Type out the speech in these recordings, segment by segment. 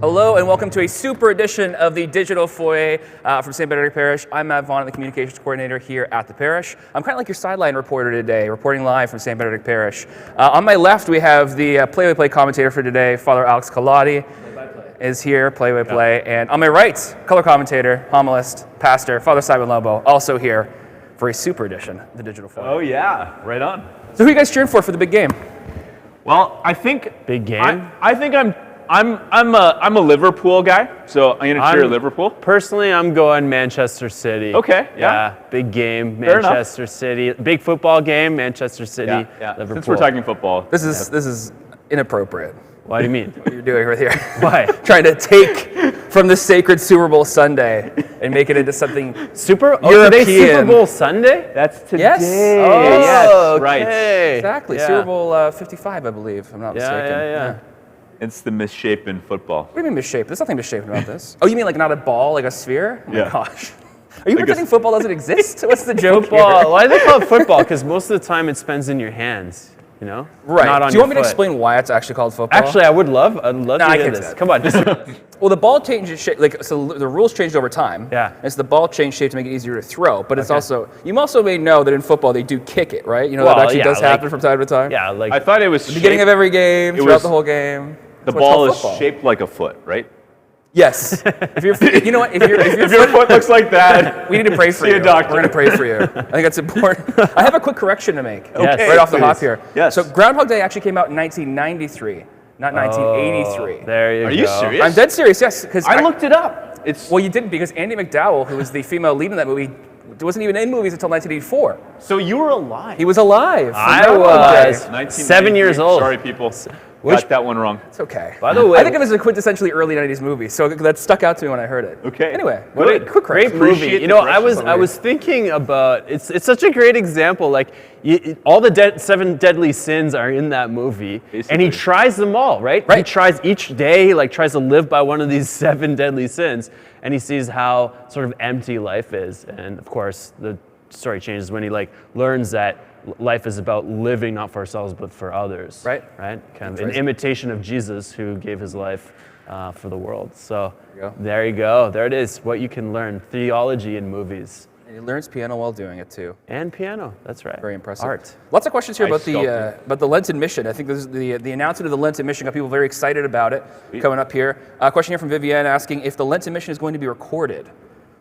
Hello and welcome to a super edition of the Digital Foyer from St. Benedict Parish. I'm Matt Vaughn, the Communications Coordinator here at the parish. I'm kind of like your sideline reporter today, reporting live from St. Benedict Parish. On my left, we have the play-by-play commentator for today, Father Alex Kaladi is here, play-by-play. And on my right, color commentator, homilist, pastor, Father Simon Lobo, also here for a super edition of the Digital Foyer. Oh yeah, right on. So who are you guys cheering for the big game? Well, I think big game. I think I'm a Liverpool guy, so I'm gonna cheer Liverpool. Personally, I'm going Manchester City. Okay, yeah. Big game, Fair Manchester enough. City. Big football game, Manchester City, Yeah. Liverpool. Since we're talking football, This is inappropriate. What do you mean? What you're doing right here. Why? Trying to take from the sacred Super Bowl Sunday and make it into something Today's European. Super Bowl Sunday? that's today. Yes. Oh, yes, right. okay. Exactly. Yeah. Super Bowl 55, I believe, if I'm not mistaken. Yeah. It's the misshapen football. What do you mean misshapen? There's nothing misshapen about this. Oh, you mean like not a ball, like a sphere? Oh my Yeah. gosh. Are you Like pretending football doesn't exist? What's the joke Football. here? Why do they call it football? Because most of the time it spends in your hands, you know? Right. Not on Do you want me your to foot. explain why it's actually called football? Actually, I'd love I to hear can't do this. that. Come on, just Well, the ball changes shape, so the rules changed over time. Yeah. And so the ball changed shape to make it easier to throw, but it's also, you also may know that in football they do kick it, right? You know, that Well, actually yeah, does like- happen from time to time. yeah, like I thought it was Beginning of every game, throughout the whole game. The That's what's ball called is football. shaped like a foot, right? Yes. If you're, you know what? If If your foot looks like that, we need to pray for see you. a doctor. We're going to pray for you. I think that's important. I have a quick correction to make. Yes. Right off the Please. hop here. Yes. So Groundhog Day actually came out in 1993, not 1983. there you go. Are you serious? I'm dead serious, yes. Because I looked it up. It's Well, you didn't, because Andy McDowell, who was the female lead in that movie, wasn't even in movies until 1984. so you were alive. He was alive. for I Groundhog Day. was 1993. 7 years old. Sorry, people. Got that one wrong. It's okay. By the way- I think it was a quintessentially early 90s movie, so that stuck out to me when I heard it. Okay. Anyway, Good. quick Great correction. movie. Appreciate You the know, correction. I was thinking about it's such a great example. Like all the 7 deadly sins are in that movie, and he Basically. tries them all. Right. He tries each day. He tries to live by one of these 7 deadly sins, and he sees how sort of empty life is. And of course, the story changes when he learns that life is about living not for ourselves but for others. Right. Kind of an imitation of Jesus who gave his life for the world. So there you go. There it is. What you can learn: theology in movies. And he learns piano while doing it, too. And piano, that's right. Very impressive. Art. Lots of questions here Nice about the Lenten Mission. I think this is the announcement of the Lenten Mission got people very excited about it coming up here. A question here from Vivienne asking if the Lenten Mission is going to be recorded.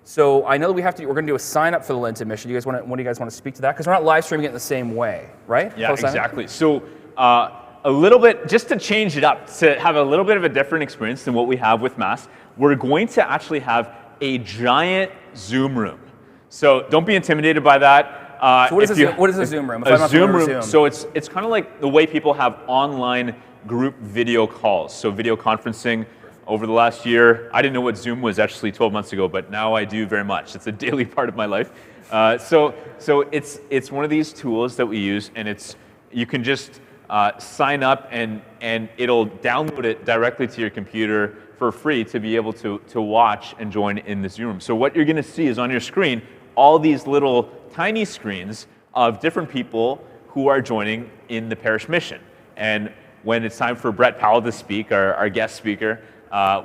So I know that we're going to do a sign up for the Lenten Mission. Do you guys want to speak to that? Because we're not live streaming it in the same way, right? Yeah, Post sign-up? exactly. So a little bit, just to change it up, to have a little bit of a different experience than what we have with Mass, we're going to actually have a giant Zoom room. So don't be intimidated by that. So what is a Zoom room? If I'm A not Zoom familiar room. with Zoom. So it's kind of like the way people have online group video calls. So video conferencing. Over the last year, I didn't know what Zoom was actually 12 months ago, but now I do very much. It's a daily part of my life. So it's one of these tools that we use, and you can just sign up and it'll download it directly to your computer for free to be able to watch and join in the Zoom room. So what you're going to see is on your screen all these little tiny screens of different people who are joining in the parish mission. And when it's time for Brett Powell to speak, our guest speaker,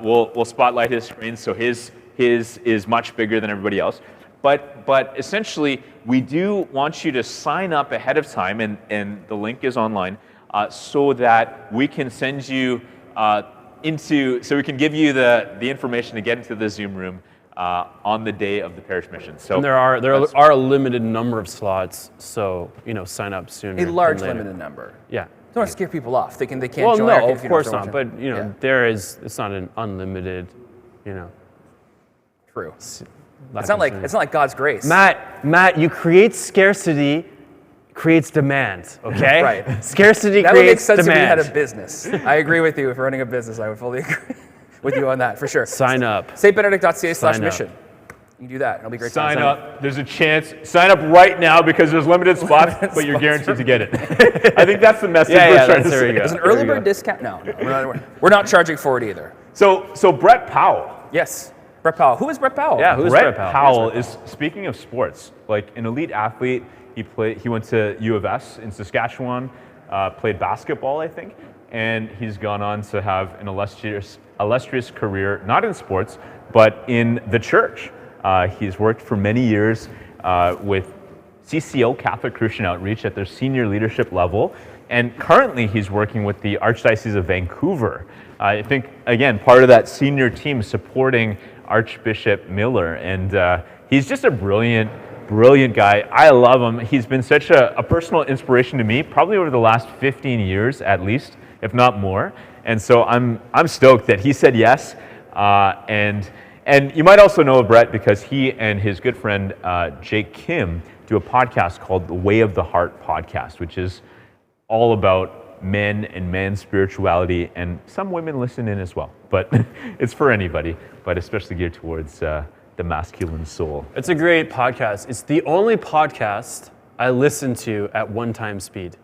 we'll spotlight his screen, so his is much bigger than everybody else. But essentially, we do want you to sign up ahead of time, and the link is online, so that we can send you so we can give you the information to get into the Zoom room on the day of the parish mission. So And there are a limited number of slots, so sign up sooner. a large than later. limited number. Yeah. Don't want to scare people off. They can't Well, join. no, if of you don't course show not. up. But Yeah. it's not an unlimited. True. It's not like God's grace. Matt, you create scarcity, creates demand. Okay. Right. Scarcity That would make creates sense if we demand. had a business. I agree with you. If we're running a business, I would fully agree with you on that, for sure. Sign up. stbenedict.ca/mission. You can do that. It'll be great. sign up. There's a chance. Sign up right now because there's limited spots, but you're guaranteed to get it. I think that's the message we're trying to there say. we go. There's an early bird discount. No, we're not charging for it either. So Brett Powell. Yes, Brett Powell. Who is Brett Powell? Yeah, who's Brett Powell? Powell is, speaking of sports, like an elite athlete. He went to U of S in Saskatchewan, played basketball, I think. and he's gone on to have an illustrious career, not in sports, but in the church. He's worked for many years with CCO, Catholic Christian Outreach, at their senior leadership level, and currently he's working with the Archdiocese of Vancouver. I think, again, part of that senior team supporting Archbishop Miller, and he's just a brilliant guy. I love him. He's been such a personal inspiration to me, probably over the last 15 years at least, if not more. And so I'm stoked that he said yes. And you might also know of Brett because he and his good friend Jake Kim do a podcast called the Way of the Heart podcast, which is all about men and men's spirituality, and some women listen in as well. But it's for anybody, but especially geared towards the masculine soul. It's a great podcast. It's the only podcast I listen to at 1x speed.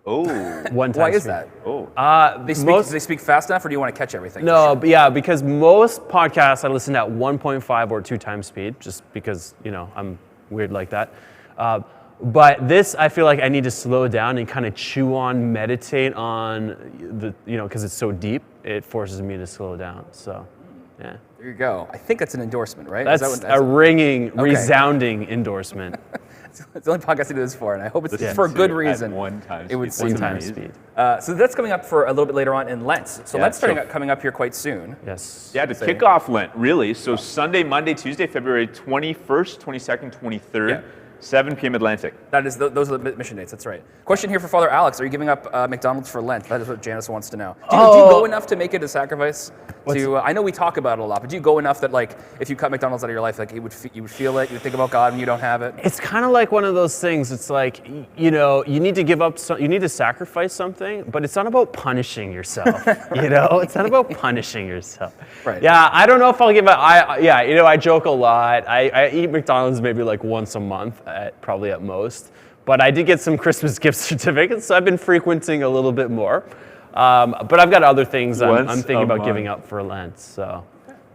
Oh. 1x Why is speed. that? Oh. Do they speak fast enough, or do you want to catch everything? No, but yeah, because most podcasts I listen at 1.5 or 2x speed, just because, I'm weird like that. But this, I feel like I need to slow down and kind of chew on, meditate on because it's so deep, it forces me to slow down. So, yeah. There you go. I think that's an endorsement, right? That's a ringing, resounding endorsement. It's the only podcast I do this for, and I hope it's for a good reason. At 1x it would speed. seem 1x speed. So that's coming up for a little bit later on in Lent. So Yeah, Lent's coming up here quite soon. Yes. Yeah, to kick off Lent, really. So Sunday, Monday, Tuesday, February 21st, 22nd, 23rd, Yeah. 7 p.m. Atlantic. That is, those are the mission dates. That's right. Question here for Father Alex: are you giving up McDonald's for Lent? That is what Janice wants to know. Do you go enough to make it a sacrifice? I know we talk about it a lot, but do you go enough that, like, if you cut McDonald's out of your life, like you would feel it, you would think about God when you don't have it? It's kind of like one of those things. It's like, you need to give up, you need to sacrifice something, but it's not about punishing yourself. It's not about punishing yourself. Right. Yeah, I don't know if I'll give up. I joke a lot. I eat McDonald's maybe like once a month, probably at most. But I did get some Christmas gift certificates, so I've been frequenting a little bit more. But I've got other things I'm thinking about giving up for Lent. So,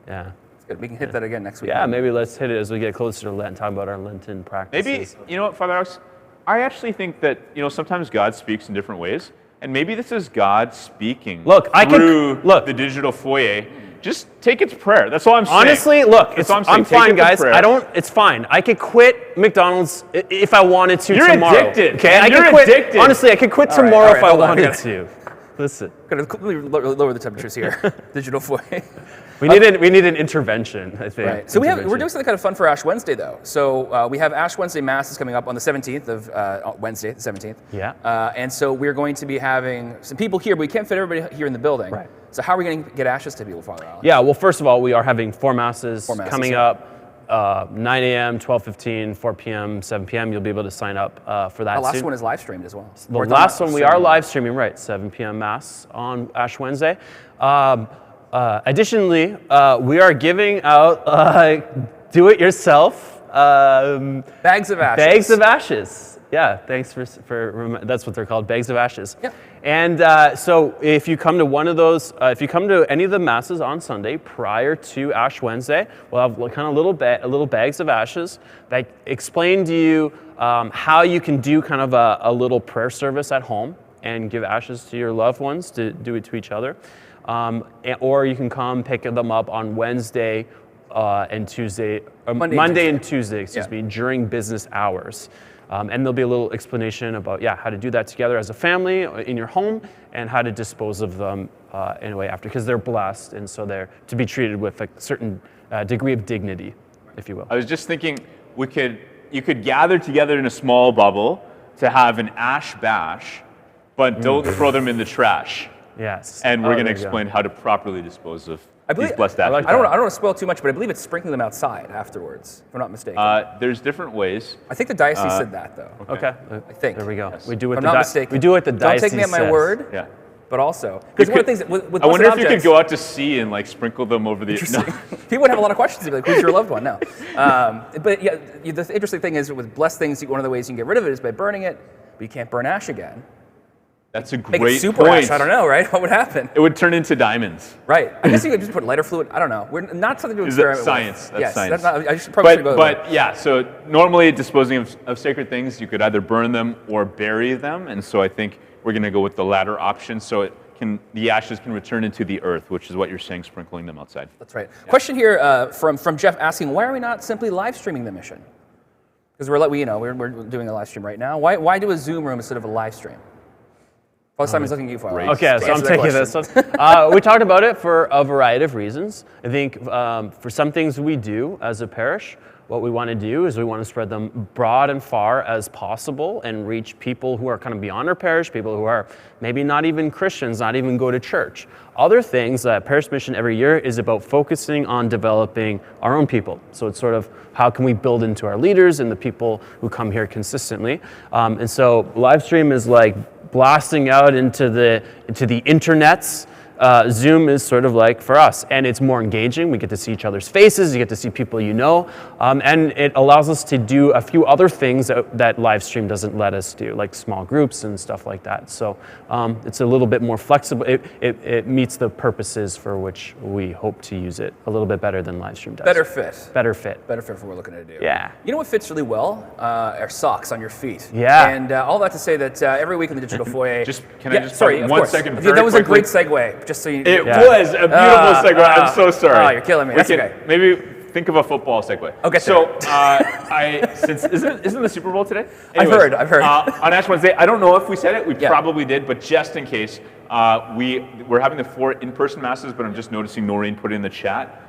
yeah. It's good. We can hit that again next week. Yeah, maybe let's hit it as we get closer to Lent, talk about our Lenten practices. Maybe, you know what, Father Alex? I actually think that, sometimes God speaks in different ways. And maybe this is God speaking through the Digital Foyer. Just take it to prayer. That's all I'm saying. Honestly, look, I'm fine, guys. It's fine. I could quit McDonald's if I wanted to tomorrow. You're addicted. Okay, You're addicted. Honestly, I could quit tomorrow if I wanted to. Listen. Gotta lower the temperatures here. Digital Foyer. We need an intervention, I think. Right. So we're doing something kind of fun for Ash Wednesday, though. So we have Ash Wednesday Masses coming up on the 17th of Wednesday, the 17th. Yeah. And so we're going to be having some people here, but we can't fit everybody here in the building. Right. So how are we going to get ashes to people, Father Alex? Yeah. Well, first of all, we are having four masses coming up. 9 a.m., 12:15, 4 p.m., 7 p.m. You'll be able to sign up for that. The last one is live streamed as well. The last one we are live streaming, right? 7 p.m. Mass on Ash Wednesday. Additionally, we are giving out do-it-yourself bags of ashes. Bags of ashes. Yeah, thanks for that's what they're called, bags of ashes. Yep. And so if you come to one of those, if you come to any of the masses on Sunday prior to Ash Wednesday, we'll have kind of little bags of ashes that explain to you how you can do kind of a little prayer service at home and give ashes to your loved ones to do it to each other. Or you can come pick them up on Wednesday and Tuesday, Monday and Tuesday, during business hours. And there'll be a little explanation about how to do that together as a family in your home and how to dispose of them in a way after, because they're blessed and so they're to be treated with a certain degree of dignity, if you will. I was just thinking you could gather together in a small bubble to have an ash bash, but don't throw them in the trash. Yes. And we're going to explain how to properly dispose of these blessed ashes. I don't want to spoil too much, but I believe it's sprinkling them outside afterwards, if I'm not mistaken. There's different ways. I think the diocese said that, though. Okay. I think. There we go. Yes. We do what I'm not mistaken. We do what the diocese Don't take me at my says. word. Yeah. But also, because one of the things with I wonder if objects, you could go out to sea and sprinkle them over the. People would have a lot of questions. They'd be like, "Who's your loved one?" No. But yeah, the interesting thing is with blessed things, one of the ways you can get rid of it is by burning it. But you can't burn ash again. That's a Make great it super point. ash. I don't know, right? What would happen? It would turn into diamonds. Right. I guess you could just put lighter fluid. I don't know. We're not something to experiment science. with. That's yes, science. I should probably should go but yeah, so normally disposing of sacred things, you could either burn them or bury them, and so I think we're going to go with the latter option. So it the ashes can return into the earth, which is what you're saying, sprinkling them outside. That's right. Question here from Jeff asking, why are we not simply live streaming the mission? Because we're doing a live stream right now. Why do a Zoom room instead of a live stream? Father Simon's looking at you, Father. Okay, so I'm taking this one. We talked about it for a variety of reasons. I think for some things we do as a parish, what we want to do is we want to spread them broad and far as possible and reach people who are kind of beyond our parish, people who are maybe not even Christians, not even go to church. Other things, Parish Mission every year is about focusing on developing our own people. So it's sort of how can we build into our leaders and the people who come here consistently. And so live stream is like blasting out into the internets. Zoom is sort of like for us, and it's more engaging. We get to see each other's faces, you get to see people you know, and it allows us to do a few other things that live stream doesn't let us do, like small groups and stuff like that. So it's a little bit more flexible. It meets the purposes for which we hope to use it a little bit better than live stream does. Better fit. Better fit for what we're looking to do. Yeah. You know what fits really well? Are socks on your feet. Yeah. And all that to say that every week in the Digital Foyer. Can I just talk 1 second? That was a great segue. Just so you. It was a beautiful segue. I'm so sorry. Oh, you're killing me. That's okay. Maybe think of a football segue. Okay. So, isn't the Super Bowl today? Anyways, I've heard. On Ash Wednesday, I don't know if we said it. We probably did, but just in case, we're having the 4 in-person masses. But I'm just noticing Noreen put it in the chat.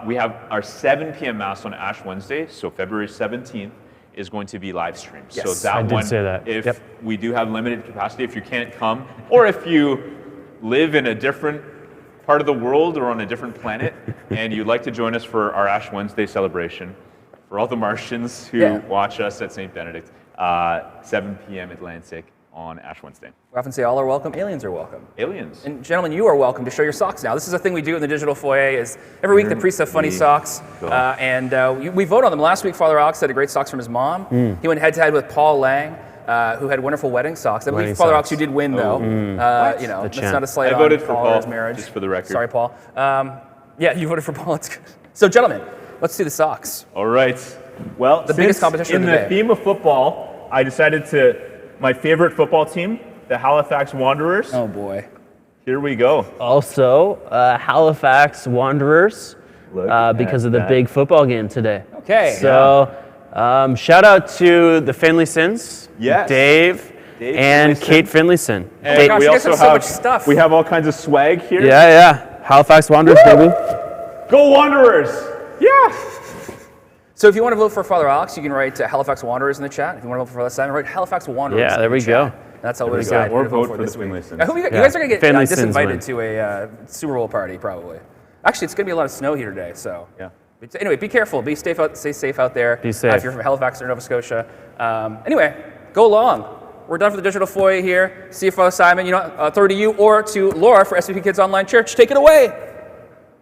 We have our 7 p.m. mass on Ash Wednesday, so February 17th. Is going to be live streamed. Yes. So that I did one, say that. if we do have limited capacity, if you can't come, or if you live in a different part of the world or on a different planet, and you'd like to join us for our Ash Wednesday celebration, for all the Martians who watch us at St. Benedict, 7 p.m. Atlantic on Ash Wednesday. We often say all are welcome, aliens are welcome. Aliens. And gentlemen, you are welcome to show your socks now. This is a thing we do in the Digital Foyer. Is every week the priests have funny socks, and we vote on them. Last week, Father Alex had a great socks from his mom. He went head-to-head with Paul Lang, who had wonderful wedding socks. I believe, Father Alex, you did win, though. That's not a slight I voted on for Paul Paul, or his marriage. just for the record. Sorry, Paul. You voted for Paul. It's good. So, gentlemen, let's see the socks. All right. Well, the biggest competition in of the the day. theme of football, I decided my favorite football team, the Halifax Wanderers. Oh, boy. Here we go. Also, Halifax Wanderers, because of the big football game today. Okay. So, shout out to the Finlaysons, Yes. Dave and Finlayson. Kate Finlayson. Oh my gosh, you guys have so much stuff. We have all kinds of swag here. Yeah. Halifax Wanderers, baby. Go Wanderers! Yeah. So if you want to vote for Father Alex, you can write Halifax Wanderers in the chat. If you want to vote for Father Simon, write Halifax Wanderers. Yeah, there in the we chat. go. That's how we decide Or to vote for for this the week. Finlaysons. I hope you guys are going to get Finlaysons disinvited win. to a Super Bowl party, probably. Actually, it's going to be a lot of snow here today, so. Yeah. Anyway, be careful. Stay safe out there. Be safe. If you're from Halifax or Nova Scotia. Anyway, go along. We're done for the Digital Foyer here. See you, Father Simon. I'll throw it to you or to Laura for SVP Kids Online Church. Take it away.